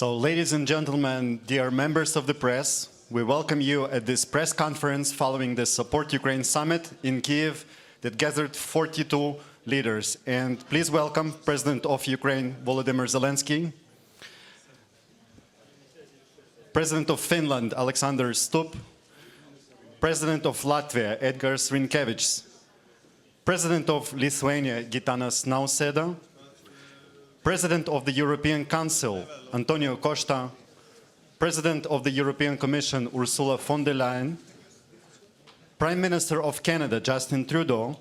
So, ladies and gentlemen, dear members of the press, we welcome you at this press conference following the Support Ukraine Summit in Kyiv that gathered 42 leaders. And please welcome President of Ukraine, Volodymyr Zelenskyy, President of Finland, Alexander Stubb, President of Latvia, Edgars Rinkēvičs, President of Lithuania, Gitanas Nausėda, President of the European Council, Antonio Costa, President of the European Commission, Ursula von der Leyen, Prime Minister of Canada, Justin Trudeau,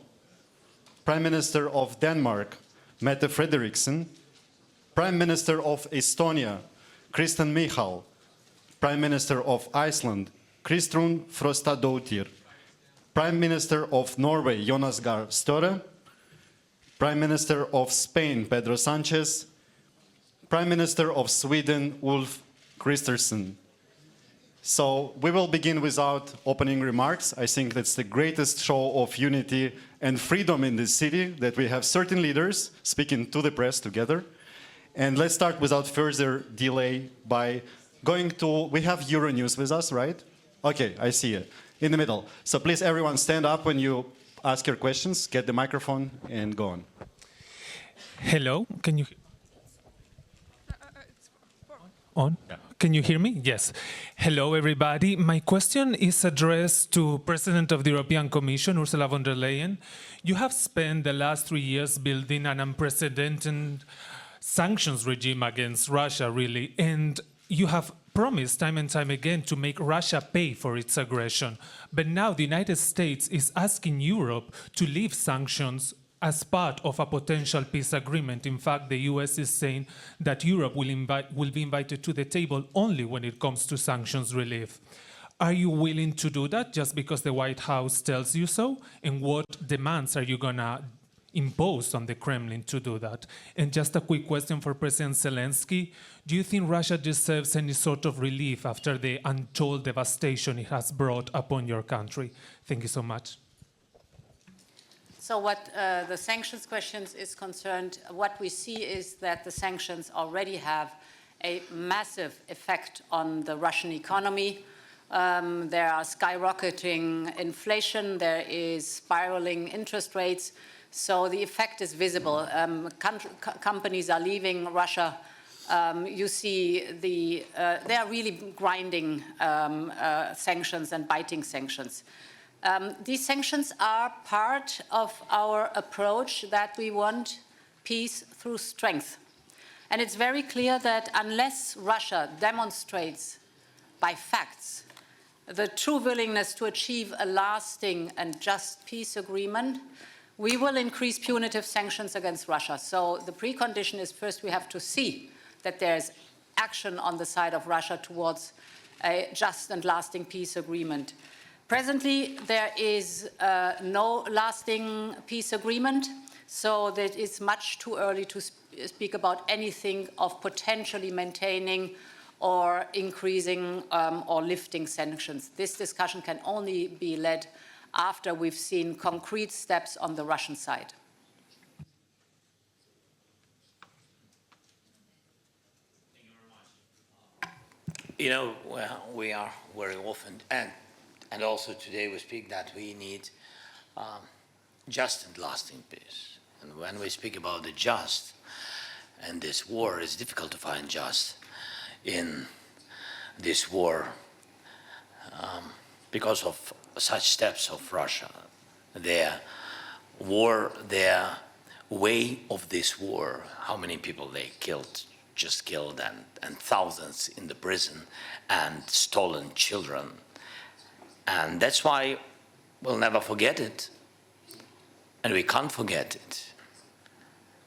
Prime Minister of Denmark, Mette Frederiksen, Prime Minister of Estonia, Kristen Michal, Prime Minister of Iceland, Kristrún Frostadóttir, Prime Minister of Norway, Jonas Gahr Støre, Prime Minister of Spain, Pedro Sánchez, Prime Minister of Sweden, Ulf Kristersson. So we will begin without opening remarks. I think that's the greatest show of unity and freedom in this city, that we have certain leaders speaking to the press together. And let's start without further delay by going to, we have Euronews with us, right? Okay, I see it, in the middle. So please everyone stand up when you ask your questions, get the microphone and go on. Hello, can you... On? Yeah. Can you hear me? Yes. Hello, everybody. My question is addressed to President of the European Commission, Ursula von der Leyen. You have spent the last 3 years building an unprecedented sanctions regime against Russia, really, and you have promised time and time again to make Russia pay for its aggression. But now the United States is asking Europe to leave sanctions as part of a potential peace agreement. In fact, the US is saying that Europe will be invited to the table only when it comes to sanctions relief. Are you willing to do that just because the White House tells you so? And what demands are you gonna impose on the Kremlin to do that? And just a quick question for President Zelensky. Do you think Russia deserves any sort of relief after the untold devastation it has brought upon your country? Thank you so much. So what the sanctions questions is concerned, what we see is that the sanctions already have a massive effect on the Russian economy. There are skyrocketing inflation, there is spiraling interest rates, so the effect is visible. Companies are leaving Russia. You see they are really grinding sanctions and biting sanctions. These sanctions are part of our approach that we want peace through strength. And it's very clear that unless Russia demonstrates by facts the true willingness to achieve a lasting and just peace agreement, we will increase punitive sanctions against Russia. So the precondition is first we have to see that there's action on the side of Russia towards a just and lasting peace agreement. Presently, there is no lasting peace agreement, so that it's much too early to speak about anything of potentially maintaining or increasing or lifting sanctions. This discussion can only be led after we've seen concrete steps on the Russian side. You know, well, we are very often, and also today we speak that we need just and lasting peace. And when we speak about the just, and this war, it's difficult to find just in this war because of such steps of Russia. Their war, their way of this war, how many people they killed, just killed, and thousands in the prison, and stolen children. And that's why we'll never forget it, and we can't forget it.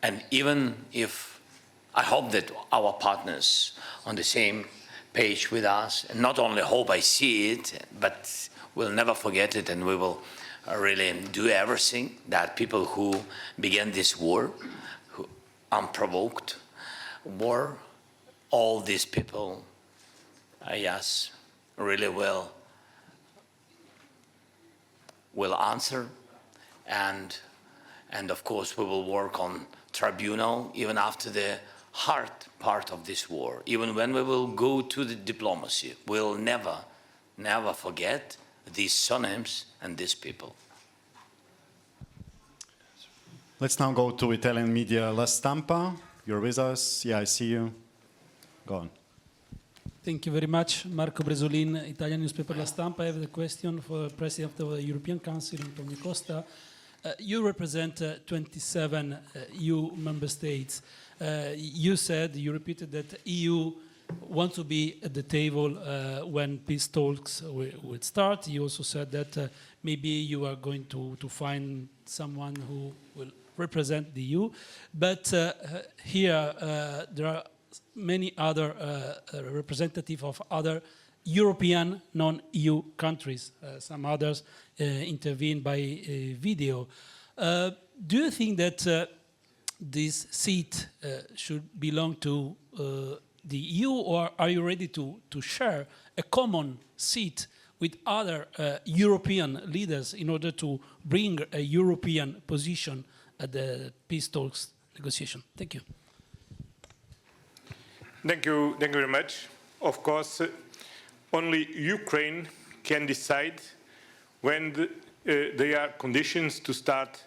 And even if, I hope that our partners on the same page with us, and not only hope, I see it, but we'll never forget it, and we will really do everything that people who began this war, who unprovoked war, all these people, yes, really will answer, and of course we will work on tribunal even after the hard part of this war. Even when we will go to the diplomacy, we'll never forget these surnames and these people. Let's now go to Italian media. La Stampa, you're with us. Yeah, I see you. Go on. Thank you very much. Marco Bresolin, Italian newspaper La Stampa. I have a question for the President of the European Council, Antonio Costa. You represent 27 EU member states. You said, you repeated that EU wants to be at the table when peace talks will start. You also said that maybe you are going to find someone who will represent the EU. But here there are many other representatives of other European non-EU countries. Some others intervene by video. Do you think that this seat should belong to the EU, or are you ready to share a common seat with other European leaders in order to bring a European position at the peace talks negotiation? Thank you. Thank you very much. Of course, only Ukraine can decide when there are conditions to start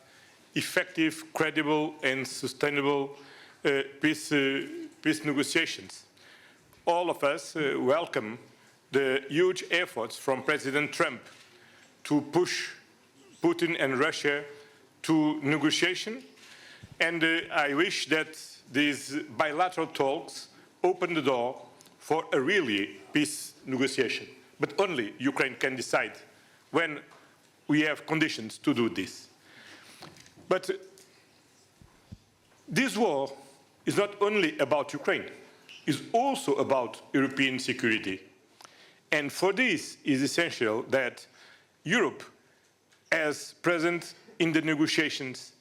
effective, credible, and sustainable peace negotiations. All of us welcome the huge efforts from President Trump to push Putin and Russia to negotiation, and I wish that these bilateral talks open the door for a really peace negotiation. But only Ukraine can decide when we have conditions to do this. But this war is not only about Ukraine, it's also about European security. And for this, it is essential that Europe, as present in the negotiations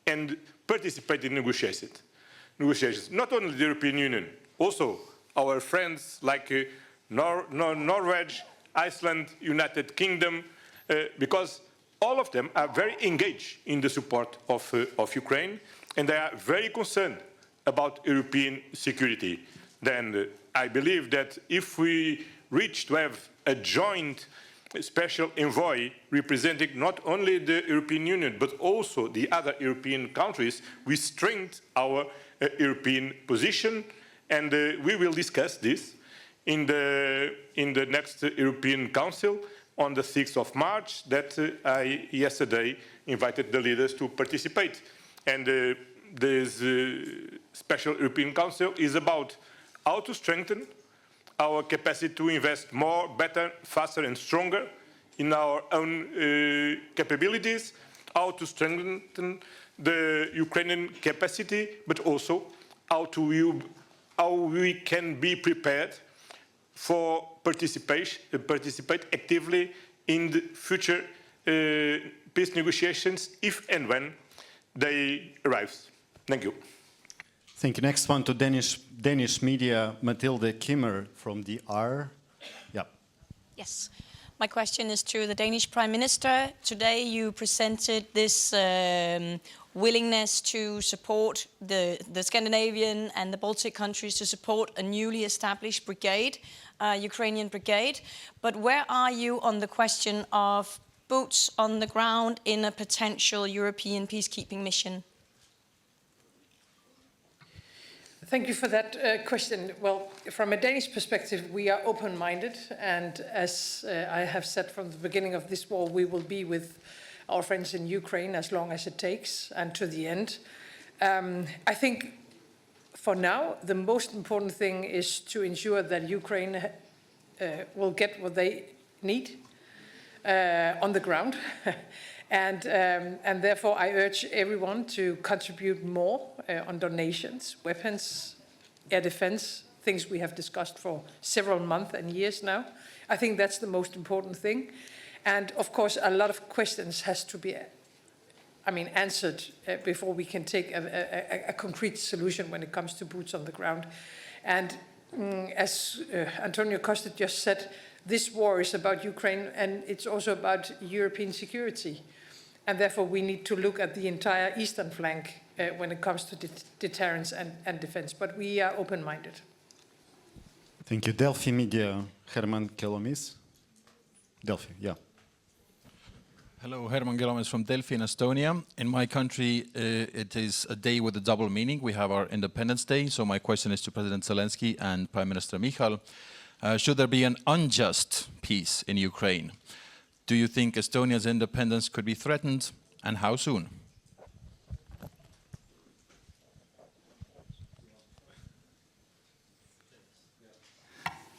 and participate in negotiations. Not only the European Union, also our friends like Norway, Iceland, United Kingdom, because all of them are very engaged in the support of Ukraine, and they are very concerned about European security. Then I believe that if we reach to have a joint special envoy representing not only the European Union but also the other European countries, we strengthen our European position, and we will discuss this in the next European Council on the 6th of March that I yesterday invited the leaders to participate. And this special European Council is about how to strengthen our capacity to invest more, better, faster and stronger in our own capabilities, how to strengthen the Ukrainian capacity, but also how we can be prepared for participate actively in the future peace negotiations if and when they arrive. Thank you. Thank you. Next one to Danish media, Mathilde Kimmer from the R. Yeah. Yes. My question is to the Danish Prime Minister. Today you presented this willingness to support the Scandinavian and the Baltic countries to support a newly established brigade, Ukrainian brigade. But where are you on the question of boots on the ground in a potential European peacekeeping mission? Thank you for that question. Well, from a Danish perspective, we are open-minded, and as I have said from the beginning of this war, we will be with our friends in Ukraine as long as it takes and to the end. I think for now, the most important thing is to ensure that Ukraine will get what they need on the ground. And therefore, I urge everyone to contribute more on donations, weapons, air defense, things we have discussed for several months and years now. I think that's the most important thing. And of course, a lot of questions has to be, answered before we can take a concrete solution when it comes to boots on the ground. And as Antonio Costa just said, this war is about Ukraine and it's also about European security. And therefore, we need to look at the entire eastern flank when it comes to deterrence and defense. But we are open-minded. Thank you. Delphi Media, Herman Kelomis. Delphi, yeah. Hello, Herman Kelomis from Delphi in Estonia. In my country, it is a day with a double meaning. We have our Independence Day, so my question is to President Zelensky and Prime Minister Michal. Should there be an unjust peace in Ukraine? Do you think Estonia's independence could be threatened, and how soon?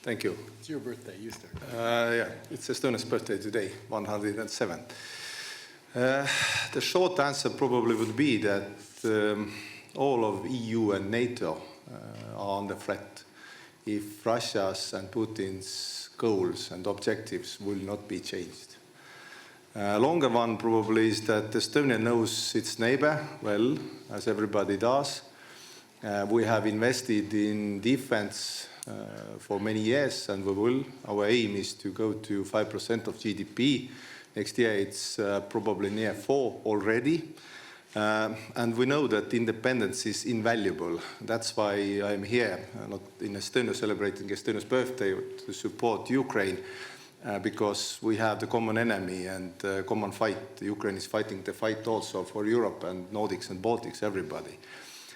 Thank you. It's your birthday, you start. Yeah, it's Estonia's birthday today, 107. The short answer probably would be that all of EU and NATO are under threat if Russia's and Putin's goals and objectives will not be changed. Longer one probably is that Estonia knows its neighbor well, as everybody does. We have invested in defense for many years, and we will. Our aim is to go to 5% of GDP. Next year it's probably near 4 already. And we know that independence is invaluable. That's why I'm here, not in Estonia celebrating Estonia's birthday, to support Ukraine, because we have the common enemy and common fight. Ukraine is fighting the fight also for Europe and Nordics and Baltics, everybody.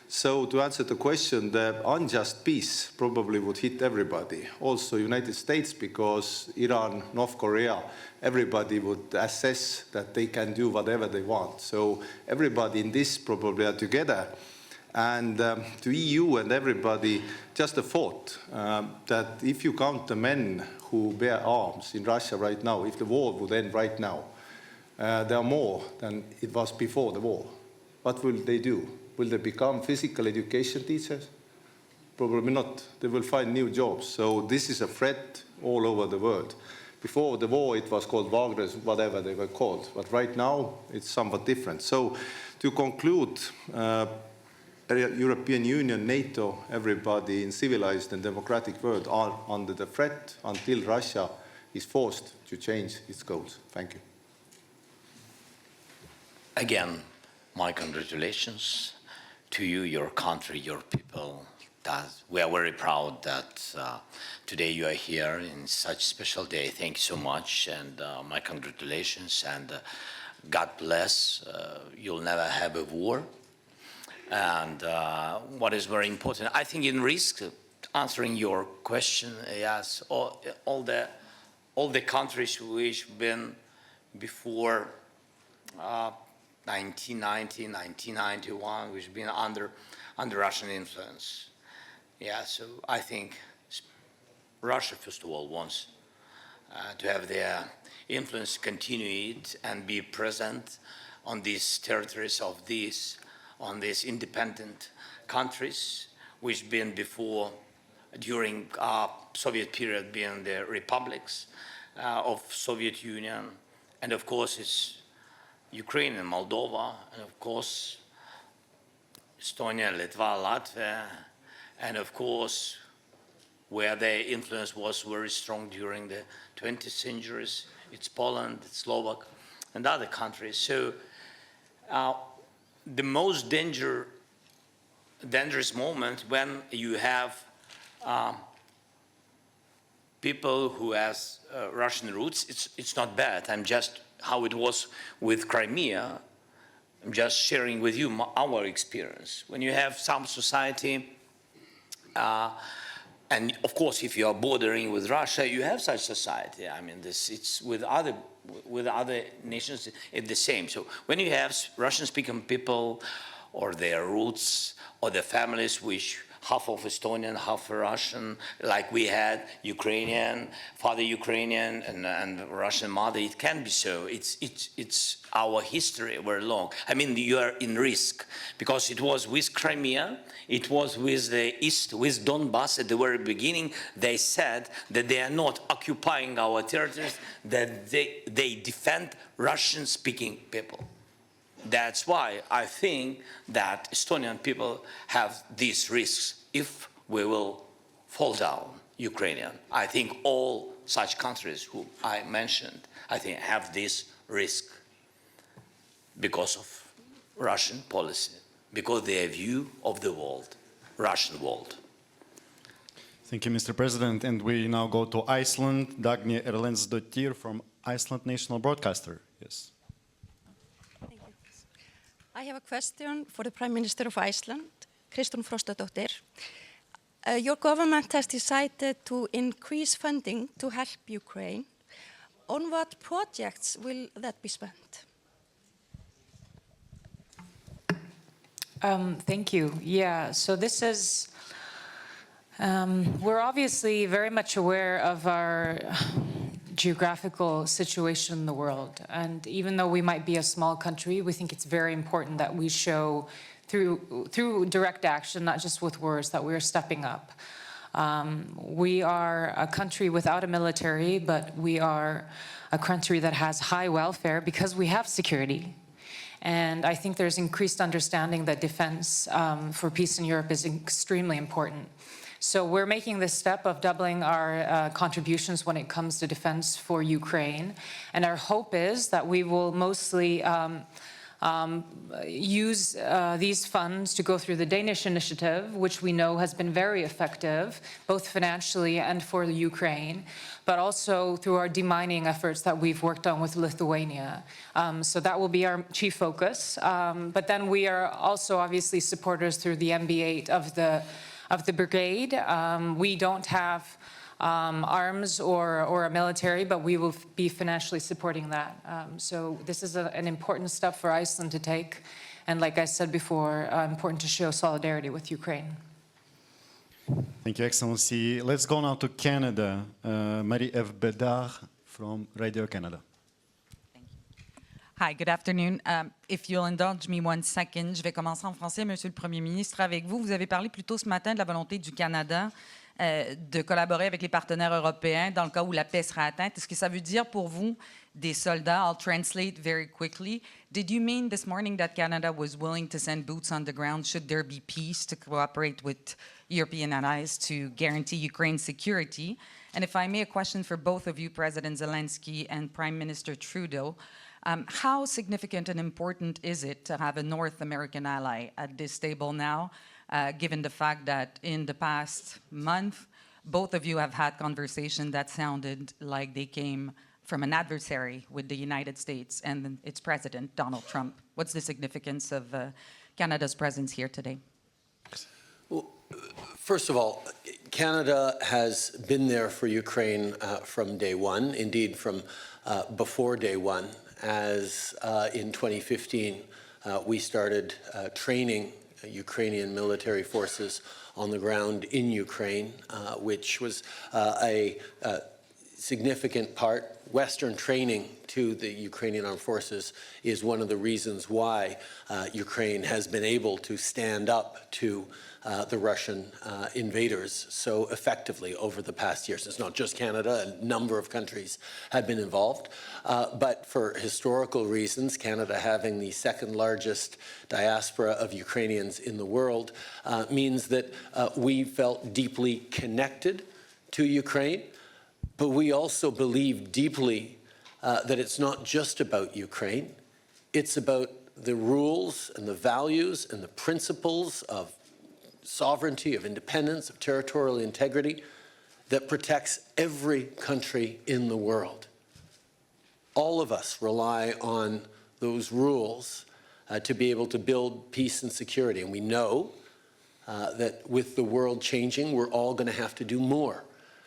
So to answer the question, the unjust peace probably would hit everybody, also United States, because Iran, North Korea, everybody would assess that they can do whatever they want. So everybody in this probably are together. And to EU and everybody, just a thought that if you count the men who bear arms in Russia right now, if the war would end right now, there are more than it was before the war. What will they do? Will they become physical education teachers? Probably not. They will find new jobs. So this is a threat all over the world. Before the war, it was called Wagner's, whatever they were called. But right now, it's somewhat different. So to conclude, European Union, NATO, everybody in civilized and democratic world are under the threat until Russia is forced to change its goals. Thank you. Again, my congratulations to you, your country, your people. We are very proud that today you are here in such a special day. Thank you so much, and my congratulations, and God bless. You'll never have a war. And what is very important, I think in risk, answering your question, yes, all the countries which been before 1990, 1991, which have been under Russian influence. Yeah, so I think Russia, first of all, wants to have their influence continue and be present on these territories of on these independent countries, which been before, during Soviet period, being the republics of Soviet Union, and of course it's Ukraine and Moldova, and of course Estonia, Lithuania, Latvia, and of course where their influence was very strong during the 20th centuries, it's Poland, it's Slovak, and other countries. So the most dangerous moment when you have people who has Russian roots, it's not bad. I'm just how it was with Crimea. I'm just sharing with you our experience. When you have some society, and of course, if you are bordering with Russia, you have such society. I mean, it's with other nations, it's the same. So when you have Russian-speaking people, or their roots, or their families, which half of Estonian, half Russian, like we had Ukrainian, father Ukrainian, and Russian mother, it can be so. It's our history very long. I mean, you are in risk, because it was with Crimea, it was with the East, with Donbass at the very beginning. They said that they are not occupying our territories, that they defend Russian-speaking people. That's why I think that Estonian people have these risks if we will fall down, Ukrainian. I think all such countries who I mentioned, I think have this risk because of Russian policy. because their view of the world, Russian world. Thank you, Mr. President. And we now go to Iceland. Dagny Erlendsdottir from Iceland National Broadcaster. Yes. Thank you. I have a question for the Prime Minister of Iceland, Kristrún Frostadóttir. Your government has decided to increase funding to help Ukraine. On what projects will that be spent? Thank you. Yeah, so this is, we're obviously very much aware of our geographical situation in the world. And even though we might be a small country, we think it's very important that we show through direct action, not just with words, that we're stepping up. We are a country without a military, but we are a country that has high welfare because we have security. And I think there's increased understanding that defense for peace in Europe is extremely important. So we're making this step of doubling our contributions when it comes to defense for Ukraine. And our hope is that we will mostly use these funds to go through the Danish initiative, which we know has been very effective, both financially and for the Ukraine, but also through our demining efforts that we've worked on with Lithuania. So that will be our chief focus. But then we are also obviously supporters through the MB8 of the brigade. We don't have arms or a military, but we will be financially supporting that. So this is an important step for Iceland to take. And like I said before, important to show solidarity with Ukraine. Thank you, Excellency. Let's go now to Canada. Marie F. Bedard from Radio Canada. Hi, good afternoon. If you'll indulge me 1 second, je vais commencer en français. Monsieur le Premier ministre, avec vous, vous avez parlé plus tôt ce matin de la volonté du Canada de collaborer avec les partenaires européens dans le cas où la paix sera atteinte. Est-ce que ça veut dire pour vous des soldats? I'll translate very quickly. Did you mean this morning that Canada was willing to send boots on the ground should there be peace to cooperate with European allies to guarantee Ukraine's security? And if I may, a question for both of you, President Zelensky and Prime Minister Trudeau. How significant and important is it to have a North American ally at this table now, given the fact that in the past month, both of you have had conversations that sounded like they came from an adversary with the United States and its president, Donald Trump? What's the significance of Canada's presence here today? Well, first of all, Canada has been there for Ukraine from day one, indeed from before day one, as in 2015 we started training Ukrainian military forces on the ground in Ukraine, which was a significant part. Western training to the Ukrainian armed forces is one of the reasons why Ukraine has been able to stand up to the Russian invaders so effectively over the past years. It's not just Canada, a number of countries have been involved. But for historical reasons, Canada having the second largest diaspora of Ukrainians in the world means that we felt deeply connected to Ukraine, but we also believe deeply that it's not just about Ukraine, it's about the rules and the values and the principles of sovereignty, of independence, of territorial integrity that protects every country in the world. All of us rely on those rules to be able to build peace and security. And we know that with the world changing, we're all going to have to do more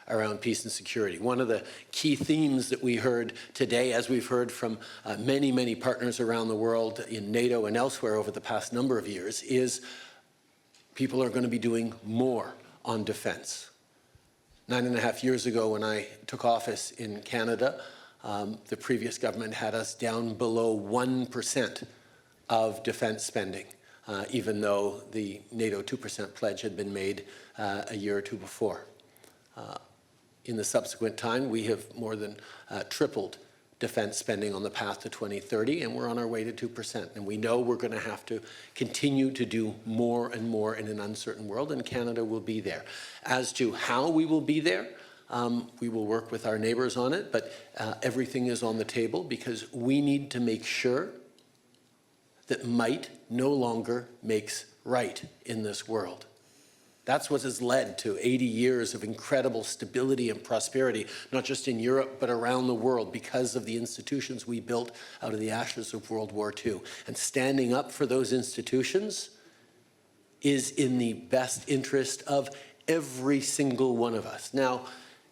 around peace and security. One of the key themes that we heard today, as we've heard from many, many partners around the world in NATO and elsewhere over the past number of years, is people are going to be doing more on defense. 9.5 years ago, when I took office in Canada, the previous government had us down below 1% of defense spending, even though the NATO 2% pledge had been made a year or two before. In the subsequent time, we have more than tripled defense spending on the path to 2030, and we're on our way to 2%. And we know we're going to have to continue to do more and more in an uncertain world, and Canada will be there. As to how we will be there, we will work with our neighbors on it, but everything is on the table because we need to make sure that might no longer makes right in this world. That's what has led to 80 years of incredible stability and prosperity, not just in Europe, but around the world, because of the institutions we built out of the ashes of World War II. And standing up for those institutions is in the best interest of every single one of us. Now,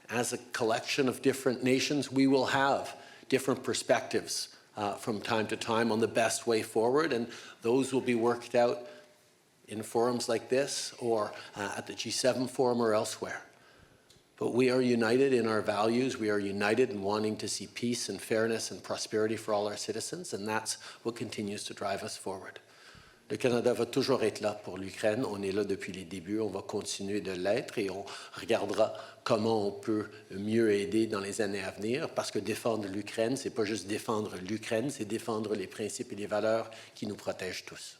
as a collection of different nations, we will have different perspectives from time to time on the best way forward, and those will be worked out in forums like this or at the G7 forum or elsewhere. But we are united in our values. We are united in wanting to see peace and fairness and prosperity for all our citizens, and that's what continues to drive us forward. Le Canada va toujours être là pour l'Ukraine. On est là depuis les débuts. On va continuer de l'être et on regardera comment on peut mieux aider dans les années à venir. Parce que défendre l'Ukraine, c'est pas juste défendre l'Ukraine, c'est défendre les principes et les valeurs qui nous protègent tous.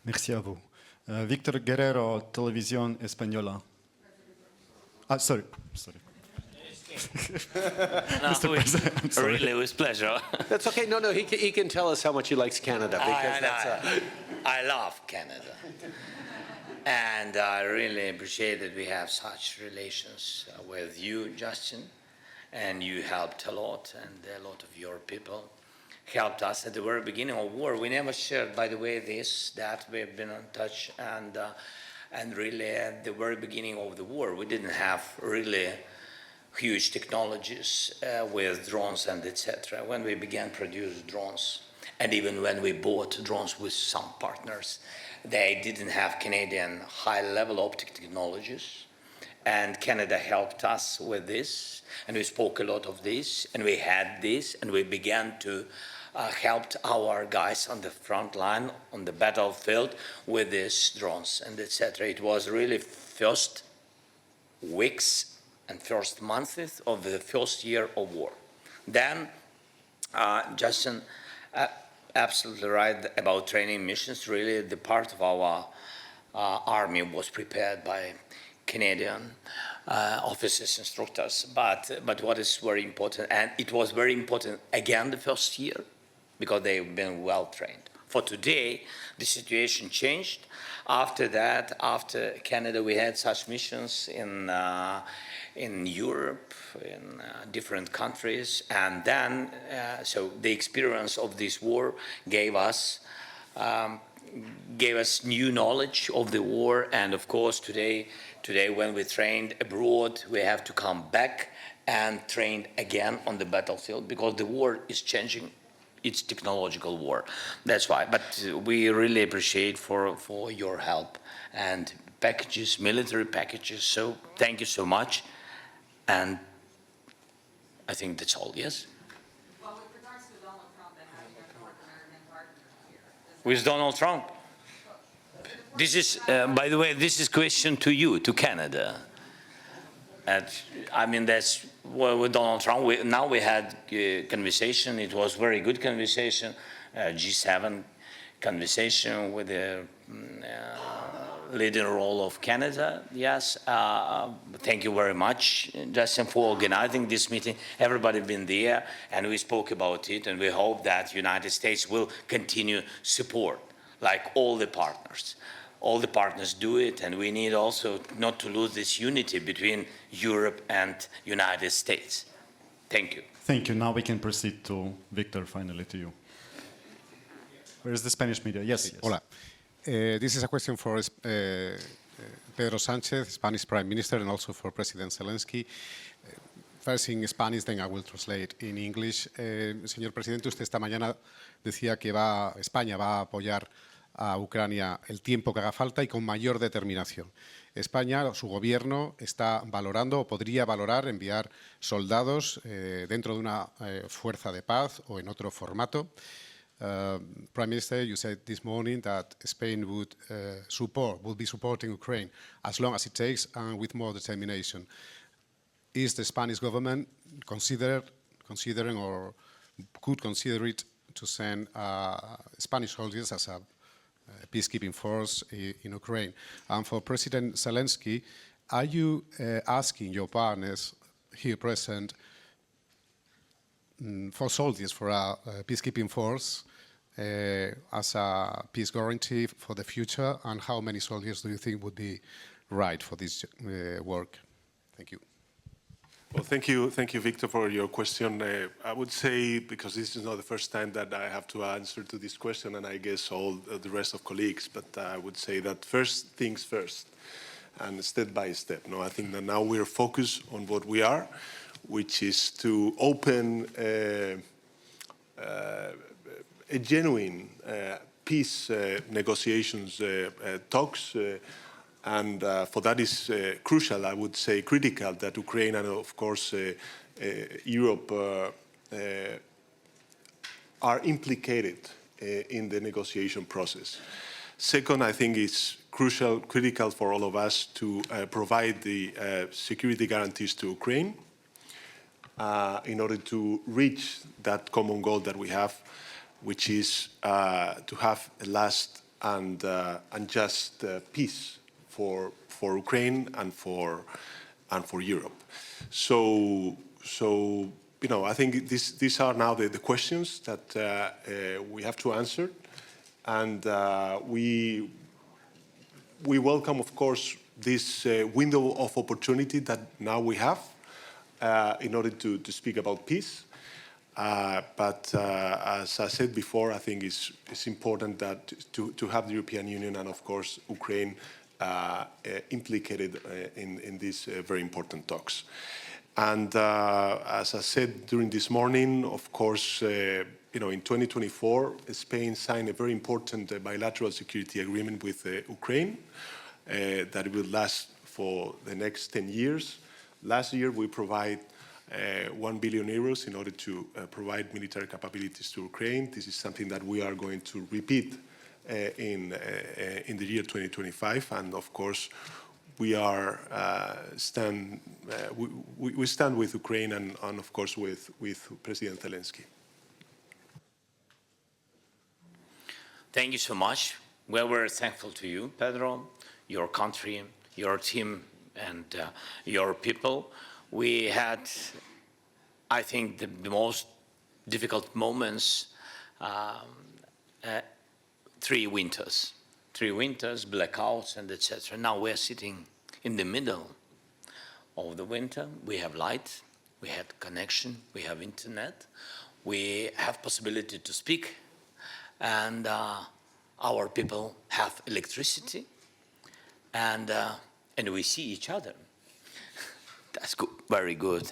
Merci à vous. Victor Guerrero, Televisión Española. Sorry. Mr. President, I'm sorry. Really, with pleasure. That's okay. No, he can tell us how much he likes Canada. Because I love Canada. And I really appreciate that we have such relations with you, Justin. And you helped a lot, and a lot of your people helped us at the very beginning of war. We never shared, by the way, that we've been in touch. And really, at the very beginning of the war, we didn't have really huge technologies with drones and etc. When we began to produce drones, and even when we bought drones with some partners, they didn't have Canadian high-level optic technologies. And Canada helped us with this, and we spoke a lot of this, and we had this, and we began to help our guys on the front line, on the battlefield, with these drones and etc. It was really first weeks and first months of the first year of war. Then, Justin, absolutely right about training missions. Really, the part of our army was prepared by Canadian officers, instructors. But what is very important, and it was very important again the first year, because they've been well trained. For today, the situation changed. After that, after Canada, we had such missions in Europe, in different countries, and then so the experience of this war gave us new knowledge of the war. And of course, today when we trained abroad, we have to come back and train again on the battlefield, because the war is changing. It's technological war. That's why. But we really appreciate for your help and packages, military packages. So thank you so much. And I think that's all, yes? Well, with regards to Donald Trump and having a North American partner here. With Donald Trump? This is, by the way, this is question to you, to Canada. I mean, that's well, with Donald Trump. Now we had a conversation. It was very good conversation, G7 conversation with the leading role of Canada. Yes, thank you very much, Justin, for organizing this meeting. Everybody been there, and we spoke about it, and we hope that United States will continue support, like all the partners. All the partners do it, and we need also not to lose this unity between Europe and United States. Thank you. Thank you. Now we can proceed to Victor, finally to you. Where is the Spanish media? Yes. Hola. This is a question for Pedro Sánchez, Spanish Prime Minister, and also for President Zelensky. First in Spanish, then I will translate in English. Señor Presidente, usted esta mañana decía que España va a apoyar a Ucrania el tiempo que haga falta y con mayor determinación. España, su gobierno, está valorando o podría valorar enviar soldados dentro de una fuerza de paz o en otro formato. Prime Minister, you said this morning that Spain would be supporting Ukraine as long as it takes and with more determination. Is the Spanish government considering or could consider it to send Spanish soldiers as a peacekeeping force in Ukraine? And for President Zelensky, are you asking your partners here present for soldiers for a peacekeeping force as a peace guarantee for the future, and how many soldiers do you think would be right for this work? Thank you. Well, thank you, Victor, for your question. I would say, because this is not the first time that I have to answer to this question, and I guess all the rest of colleagues, but I would say that first things first, and step by step. No, I think that now we're focused on what we are, which is to open a genuine peace negotiations talks. And for that is crucial, I would say critical, that Ukraine and of course Europe are implicated in the negotiation process. Second, I think it's critical for all of us to provide the security guarantees to Ukraine in order to reach that common goal that we have, which is to have a last and just peace for Ukraine and for Europe. So you know, I think these are now the questions that we have to answer, and we welcome, of course, this window of opportunity that now we have in order to speak about peace. But as I said before, I think it's important that to have the European Union and, of course, Ukraine implicated in these very important talks. And as I said during this morning, of course, you know, in 2024, Spain signed a very important bilateral security agreement with Ukraine that will last for the next 10 years. Last year, we provide 1 billion euros in order to provide military capabilities to Ukraine. This is something that we are going to repeat in the year 2025, and of course, we are we stand with Ukraine and of course with President Zelenskyy. Thank you so much. Well, we're thankful to you, Pedro, your country, your team, and your people. We had, I think, the most difficult moments, 3 winters, blackouts, and etc. Now we're sitting in the middle of the winter. We have light, we have connection, we have internet, we have possibility to speak, and our people have electricity, and we see each other. That's good, very good.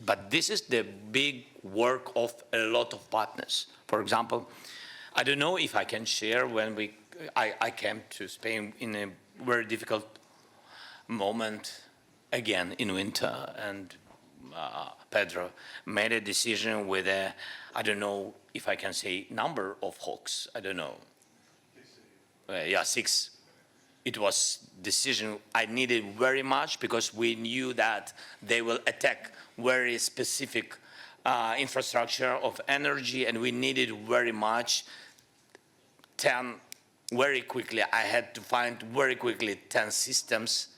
But this is the big work of a lot of partners. For example, I don't know if I can share when I came to Spain in a very difficult moment, again in winter, and Pedro made a decision with a, I don't know if I can say number of hawks, I don't know. Yeah, 6. It was decision I needed very much because we knew that they will attack very specific infrastructure of energy, and we needed very much 10 very quickly. I had to find very quickly 10 systems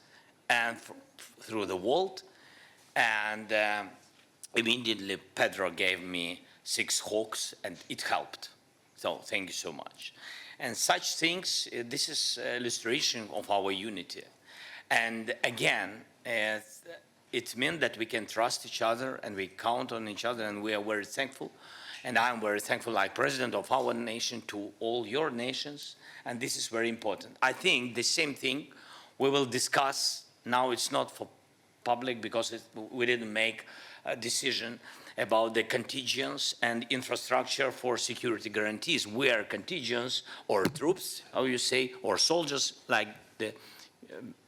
and through the world, and immediately Pedro gave me 6 hawks, and it helped. So thank you so much. And such things, this is illustration of our unity. And again, it means that we can trust each other and we count on each other, and we are very thankful. And I'm very thankful, like president of our nation, to all your nations. And this is very important. I think the same thing we will discuss. Now it's not for public because we didn't make a decision about the contingents and infrastructure for security guarantees. We are contingents or troops, how you say, or soldiers, like the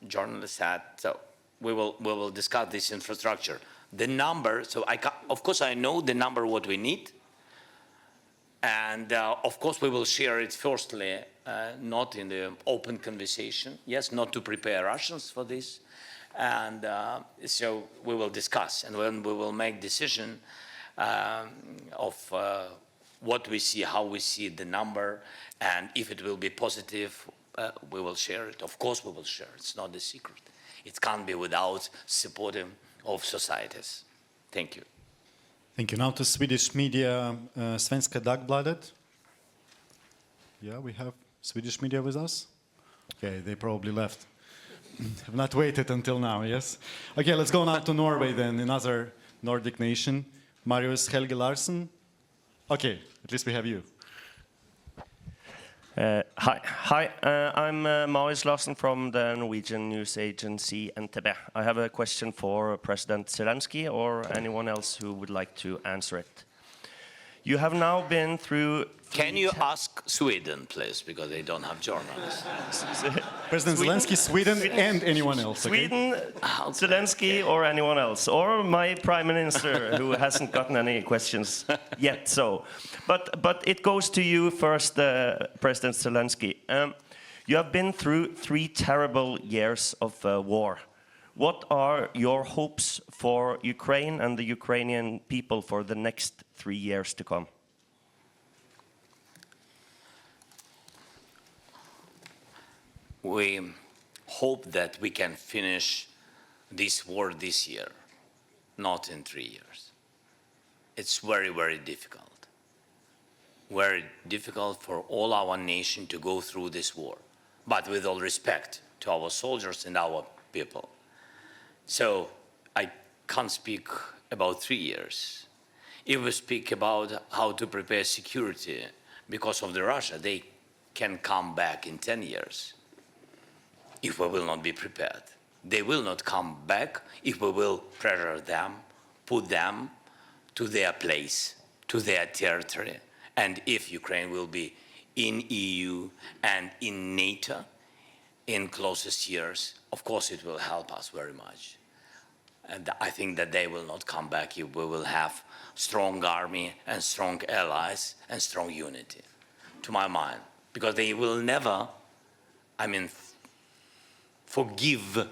journalist said. So we will discuss this infrastructure. The number, so of course I know the number what we need, and of course we will share it firstly, not in the open conversation. Yes, not to prepare Russians for this. And so we will discuss, and when we will make decision of what we see, how we see the number, and if it will be positive, we will share it. Of course we will share it. It's not a secret. It can't be without supporting of societies. Thank you. Thank you. Now to Swedish media, Svenska Dagbladet. Yeah, we have Swedish media with us. Okay, they probably left. Have not waited until now, yes? Okay, let's go now to Norway then, another Nordic nation. Marius Helge Larsen. Okay, at least we have you. Hi. I'm Marius Larsen from the Norwegian news agency NTB. I have a question for President Zelensky or anyone else who would like to answer it. You have now been through... Can you ask Sweden, please, because they don't have journalists. President Zelensky, Sweden, and anyone else, okay? Sweden, Zelensky, or anyone else, or my Prime Minister, who hasn't gotten any questions yet. So, but it goes to you first, President Zelensky. You have been through 3 terrible years of war. What are your hopes for Ukraine and the Ukrainian people for the next 3 years to come? We hope that we can finish this war this year, not in 3 years. It's very, very difficult. Very difficult for all our nation to go through this war, but with all respect to our soldiers and our people. So I can't speak about 3 years. If we speak about how to prepare security because of the Russia, they can come back in 10 years. If we will not be prepared. They will not come back if we will pressure them, put them to their place, to their territory. And if Ukraine will be in EU and in NATO in closest years, of course it will help us very much. And I think that they will not come back if we will have strong army and strong allies and strong unity, to my mind. Because they will never, forgive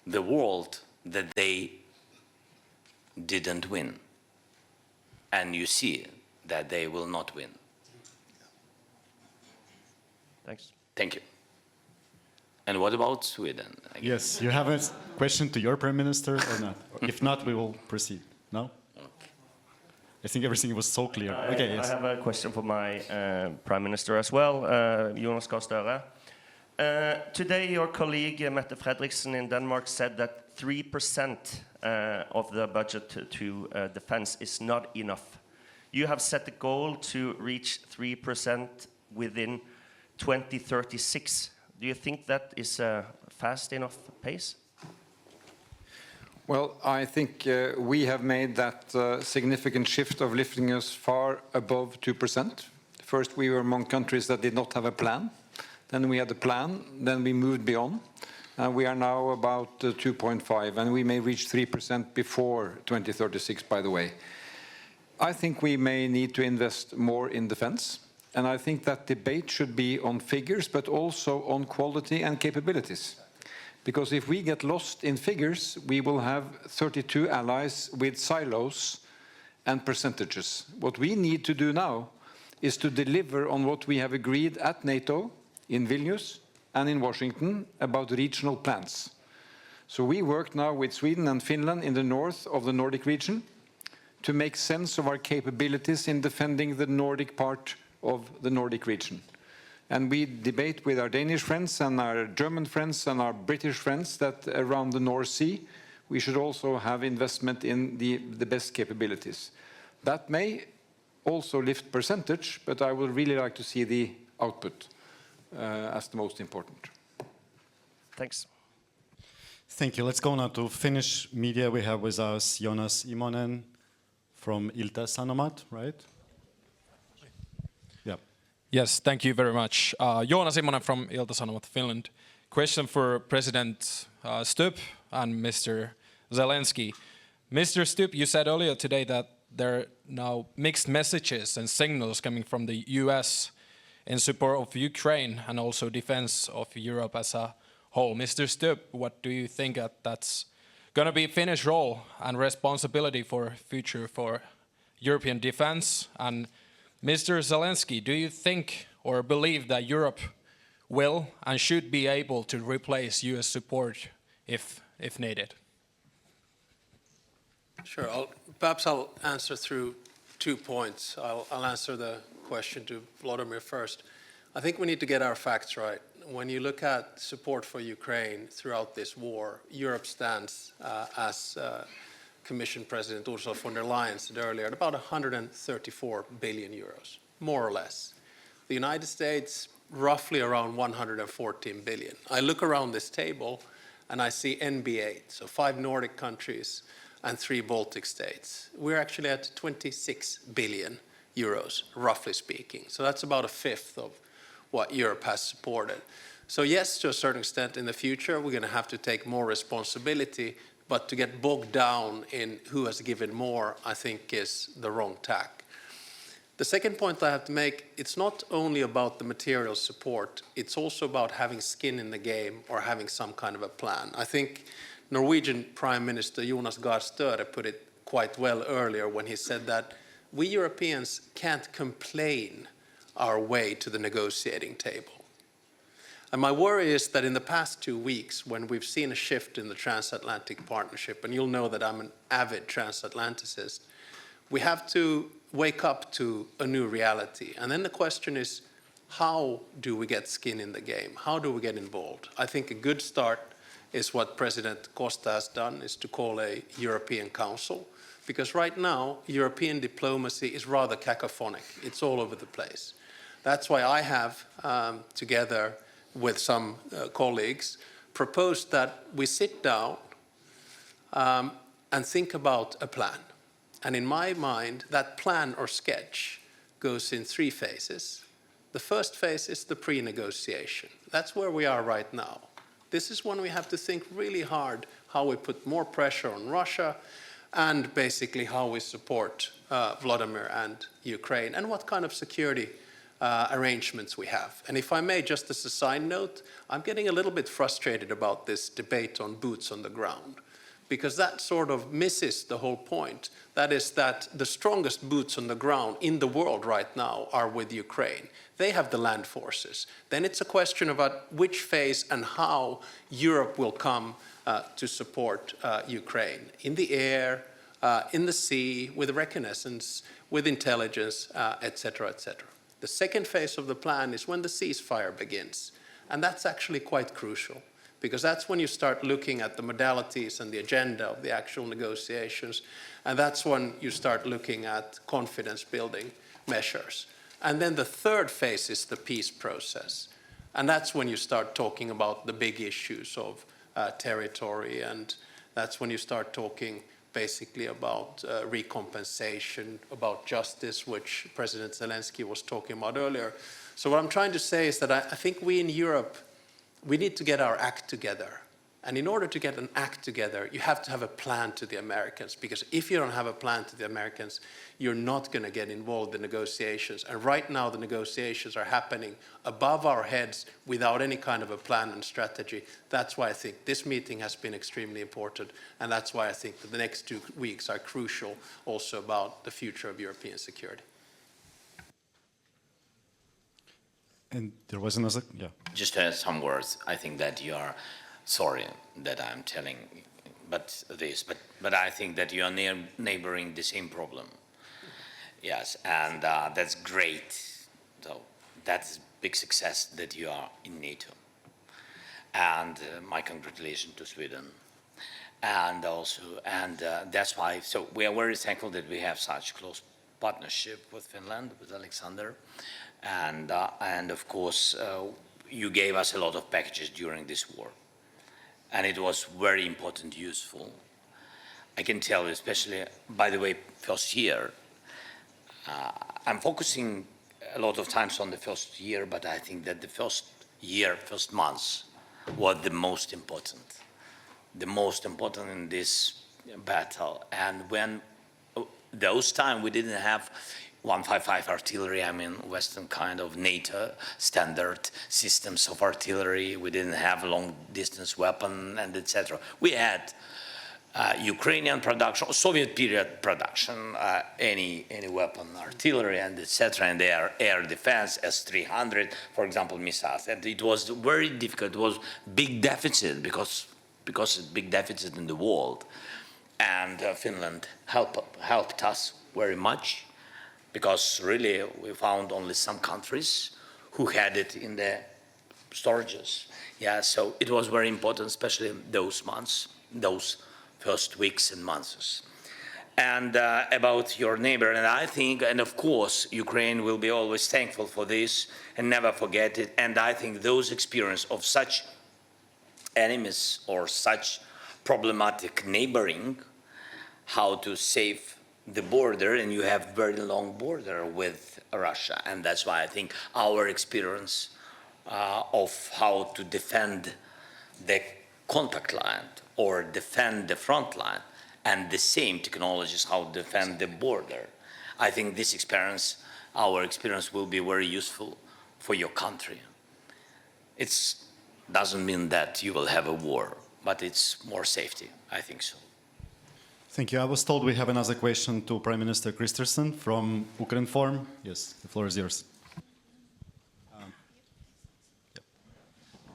the world that they didn't win. And you see that they will not win. Thanks. Thank you. And what about Sweden? Yes, you have a question to your Prime Minister or not? If not, we will proceed. No? Okay. I think everything was so clear. Okay, yes. I have a question for my Prime Minister as well, Jonas Gahr Støre. Today, your colleague Mette Frederiksen in Denmark said that 3% of the budget to defense is not enough. You have set a goal to reach 3% within 2036. Do you think that is a fast enough pace? Well, I think we have made that significant shift of lifting us far above 2%. First, we were among countries that did not have a plan. Then we had a plan, then we moved beyond. We are now about 2.5, and we may reach 3% before 2036, by the way. I think we may need to invest more in defense, and I think that debate should be on figures, but also on quality and capabilities. Because if we get lost in figures, we will have 32 allies with silos and percentages. What we need to do now is to deliver on what we have agreed at NATO, in Vilnius and in Washington about regional plans. So we work now with Sweden and Finland in the north of the Nordic region to make sense of our capabilities in defending the Nordic part of the Nordic region. And we debate with our Danish friends and our German friends and our British friends that around the North Sea we should also have investment in the best capabilities. That may also lift percentage, but I would really like to see the output as the most important. Thanks. Thank you. Let's go now to Finnish media. We have with us Jonas Immonen from Ilta-Sanomat, right? Yeah. Yes, thank you very much. Jonas Immonen from Ilta-Sanomat, Finland. Question for President Stubb and Mr. Zelensky. Mr. Stubb, you said earlier today that there are now mixed messages and signals coming from the US in support of Ukraine and also defense of Europe as a whole. Mr. Stubb, what do you think that's going to be Finnish role and responsibility for future for European defense? And Mr. Zelensky, do you think or believe that Europe will and should be able to replace US support if needed? Sure. Perhaps I'll answer through 2 points. I'll answer the question to Vladimir first. I think we need to get our facts right. When you look at support for Ukraine throughout this war, Europe stands, as Commission President Ursula von der Leyen said earlier, at about 134 billion euros, more or less. The United States, roughly around 114 billion. I look around this table and I see NB8, so 5 Nordic countries and 3 Baltic states. We're actually at 26 billion euros, roughly speaking. So that's about a fifth of what Europe has supported. So yes, to a certain extent in the future, we're going to have to take more responsibility, but to get bogged down in who has given more, I think is the wrong tack. The second point I have to make, it's not only about the material support, it's also about having skin in the game or having some kind of a plan. I think Norwegian Prime Minister Jonas Gahr Støre put it quite well earlier when he said that we Europeans can't complain our way to the negotiating table. And my worry is that in the past 2 weeks, when we've seen a shift in the transatlantic partnership, and you'll know that I'm an avid transatlanticist, we have to wake up to a new reality. And then the question is, how do we get skin in the game? How do we get involved? I think a good start is what President Costa has done, is to call a European Council. Because right now, European diplomacy is rather cacophonic. It's all over the place. That's why I have, together with some colleagues, proposed that we sit down and think about a plan. And in my mind, that plan or sketch goes in 3 phases. The first phase is the pre-negotiation. That's where we are right now. This is when we have to think really hard how we put more pressure on Russia and basically how we support Vladimir and Ukraine and what kind of security arrangements we have. And if I may, just as a side note, I'm getting a little bit frustrated about this debate on boots on the ground, because that sort of misses the whole point. That is that the strongest boots on the ground in the world right now are with Ukraine. They have the land forces. Then it's a question about which phase and how Europe will come to support Ukraine. In the air, in the sea, with reconnaissance, with intelligence, etc., etc. The second phase of the plan is when the ceasefire begins. And that's actually quite crucial, because that's when you start looking at the modalities and the agenda of the actual negotiations. And that's when you start looking at confidence-building measures. And then the third phase is the peace process. And that's when you start talking about the big issues of territory, and that's when you start talking basically about recompensation, about justice, which President Zelenskyy was talking about earlier. So what I'm trying to say is that I think we in Europe, we need to get our act together. And in order to get an act together, you have to have a plan to the Americans, because if you don't have a plan to the Americans, you're not going to get involved in negotiations. And right now, the negotiations are happening above our heads without any kind of a plan and strategy. That's why I think this meeting has been extremely important. And that's why I think that the next 2 weeks are crucial also about the future of European security. And there was another, yeah. Just to add some words, I think that you are sorry that I'm telling but I think that you are neighboring the same problem. Yes, and that's great. So that's big success that you are in NATO. And my congratulations to Sweden. And also, that's why, so we are very thankful that we have such close partnership with Finland, with Alexander. And of course, you gave us a lot of packages during this war. And it was very important, useful. I can tell you, especially, by the way, first year, I'm focusing a lot of times on the first year, but I think that the first year, first months, was the most important in this battle. And when those times we didn't have 155 artillery, I mean Western kind of NATO standard systems of artillery. We didn't have long distance weapon and etc. We had Ukrainian production, Soviet period production, any weapon, artillery and etc. And their air defense, S-300, for example, missiles. And it was very difficult. It was big deficit because it's big deficit in the world. And Finland helped us very much, because really we found only some countries who had it in the storages. Yeah, so it was very important, especially those months, those first weeks and months. And about your neighbor, and I think, and of course, Ukraine will be always thankful for this and never forget it. And I think those experience of such enemies or such problematic neighboring, how to save the border, and you have very long border with Russia. And that's why I think our experience of how to defend the contact line or defend the front line, and the same technologies how to defend the border. I think this experience, our experience, will be very useful for your country. It doesn't mean that you will have a war, but it's more safety. I think so. Thank you. I was told we have another question to Prime Minister Kristersson from Ukrinform. Yes, the floor is yours.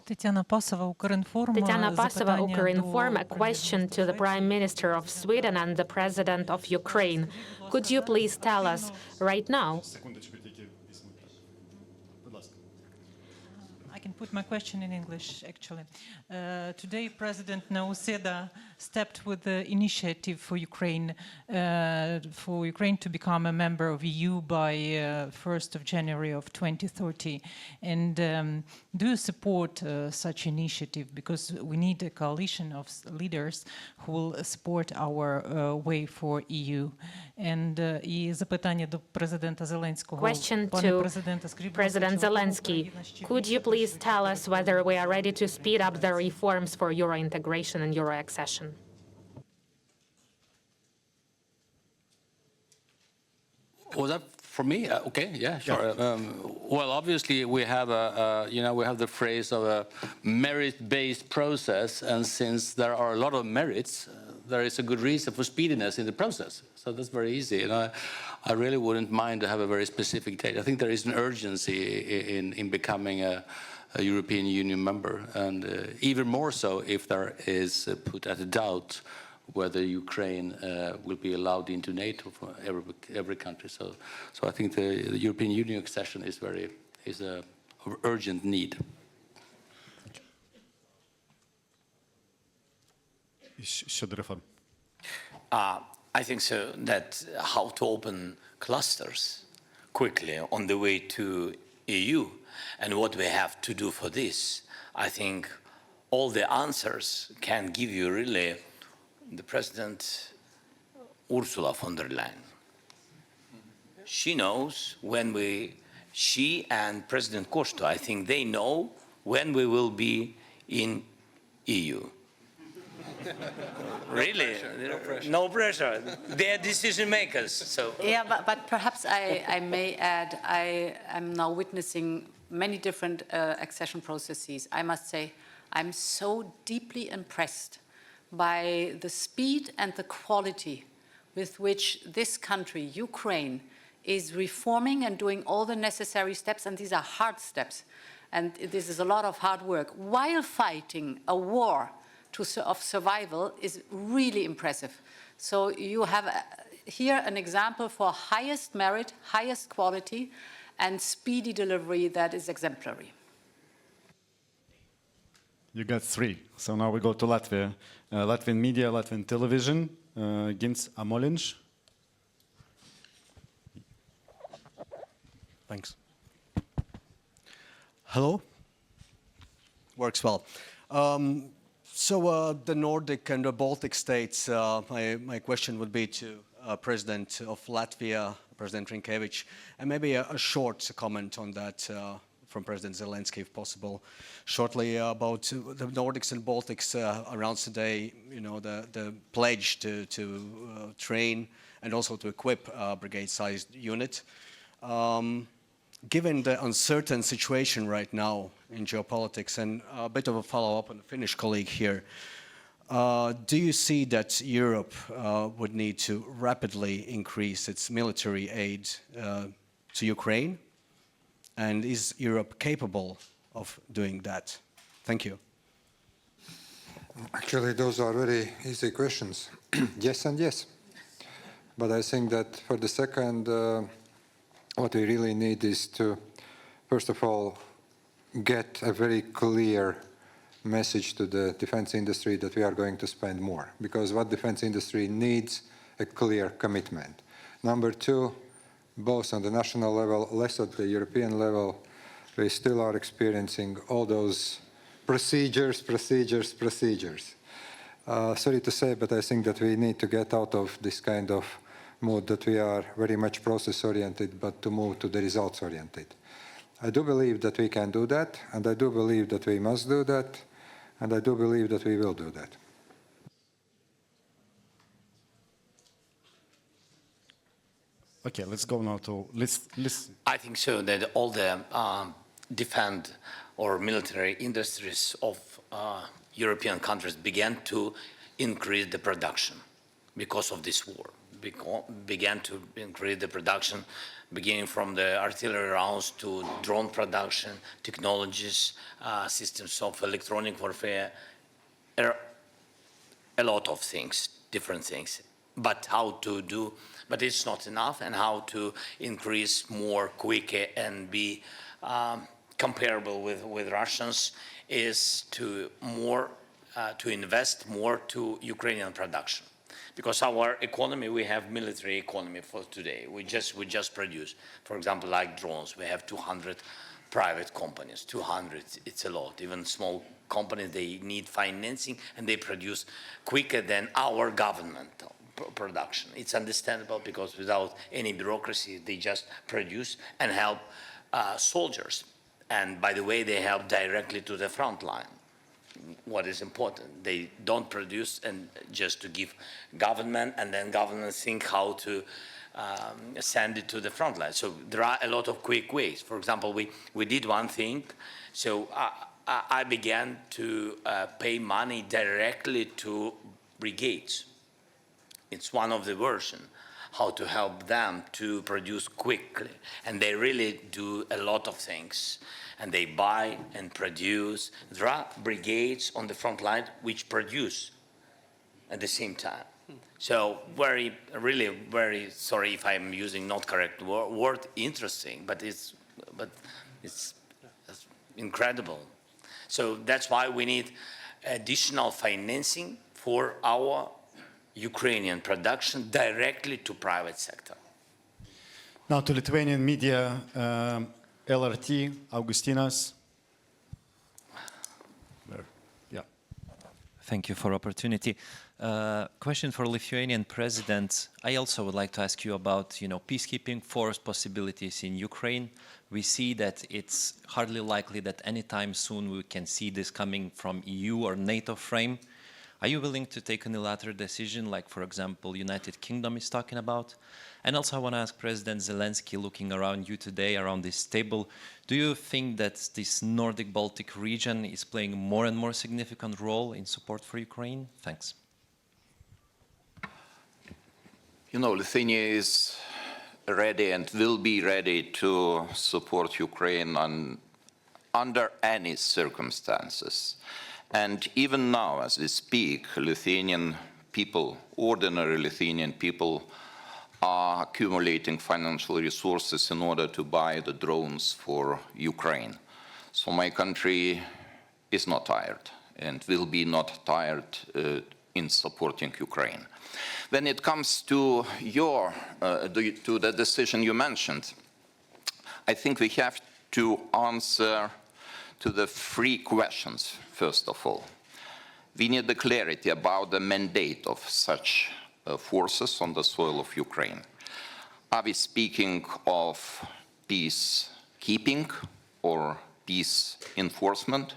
Tatiana Pasova, Ukrinform, a question to the Prime Minister of Sweden and the President of Ukraine. Could you please tell us right now? I can put my question in English, actually. Today, President Nauseda stepped with the initiative for Ukraine to become a member of EU by 1st of January of 2030. And do you support such initiative? Because we need a coalition of leaders who will support our way for EU. And і запитання до президента Зеленського. Question to President Zelensky. Could you please tell us whether we are ready to speed up the reforms for Euro integration and Euro accession? Was that for me? Okay, yeah, sure. Well, obviously we have we have the phrase of a merit-based process, and since there are a lot of merits, there is a good reason for speediness in the process. So that's very easy, and I really wouldn't mind to have a very specific date. I think there is an urgency in becoming a European Union member, and even more so if there is put at a doubt whether Ukraine will be allowed into NATO for every country. So I think the European Union accession is an urgent need. I think so that how to open clusters quickly on the way to EU and what we have to do for this. I think all the answers can give you really the President Ursula von der Leyen. She knows she and President Costa, I think they know when we will be in EU. Really? No pressure. They're decision makers. So. Yeah, but perhaps I may add, I am now witnessing many different accession processes. I must say, I'm so deeply impressed by the speed and the quality with which this country, Ukraine, is reforming and doing all the necessary steps, and these are hard steps, and this is a lot of hard work, while fighting a war of survival is really impressive. So you have here an example for highest merit, highest quality, and speedy delivery that is exemplary. You got 3. So now we go to Latvia. Latvian media, Latvian television. Gins Amoliņš. Thanks. Hello? Works well. So the Nordic and the Baltic states, my question would be to President of Latvia, President Rinkevič, and maybe a short comment on that from President Zelensky, if possible, shortly about the Nordics and Baltics announced today, the pledge to train and also to equip a brigade-sized unit. Given the uncertain situation right now in geopolitics, and a bit of a follow-up on the Finnish colleague here, do you see that Europe would need to rapidly increase its military aid to Ukraine? And is Europe capable of doing that? Thank you. Actually, those are very easy questions. Yes and yes. But I think that for the second, what we really need is to first of all, get a very clear message to the defense industry that we are going to spend more, because what defense industry needs a clear commitment. Number two, both on the national level, less at the European level, we still are experiencing all those procedures. Sorry to say, but I think that we need to get out of this kind of mode that we are very much process-oriented, but to move to the results-oriented. I do believe that we can do that, and I do believe that we must do that, and I do believe that we will do that. Okay, let's go now to listen. I think so that all the defense or military industries of European countries began to increase the production because of this war. Began to increase the production, beginning from the artillery rounds to drone production, technologies, systems of electronic warfare, a lot of things, different things. But how to do, but it's not enough, and how to increase more quicker and be comparable with Russians is to invest more to Ukrainian production. Because our economy, we have military economy for today. We just produce, for example, like drones. We have 200 private companies. 200, it's a lot. Even small companies, they need financing, and they produce quicker than our government production. It's understandable, because without any bureaucracy, they just produce and help soldiers. And by the way, they help directly to the front line. What is important, they don't produce and just to give government, and then government think how to send it to the front line. So there are a lot of quick ways. For example, we did one thing. So I began to pay money directly to brigades. It's one of the versions, how to help them to produce quickly. And they really do a lot of things. And they buy and produce. There are brigades on the front line which produce at the same time. So really very sorry if I'm using not correct word, interesting, but it's incredible. So that's why we need additional financing for our Ukrainian production directly to private sector. Now to Lithuanian media, LRT, Augustinas. Yeah. Thank you for opportunity. Question for Lithuanian president. I also would like to ask you about, peacekeeping force possibilities in Ukraine. We see that it's hardly likely that anytime soon we can see this coming from EU or NATO frame. Are you willing to take a unilateral decision, like, for example, United Kingdom is talking about? And also I want to ask President Zelensky, looking around you today, around this table, do you think that this Nordic-Baltic region is playing more and more significant role in support for Ukraine? Thanks. Lithuania is ready and will be ready to support Ukraine under any circumstances. And even now, as we speak, Lithuanian people, ordinary Lithuanian people, are accumulating financial resources in order to buy the drones for Ukraine. So my country is not tired and will be not tired in supporting Ukraine. When it comes to the decision you mentioned, I think we have to answer to the three questions, first of all. We need the clarity about the mandate of such forces on the soil of Ukraine. Are we speaking of peacekeeping or peace enforcement?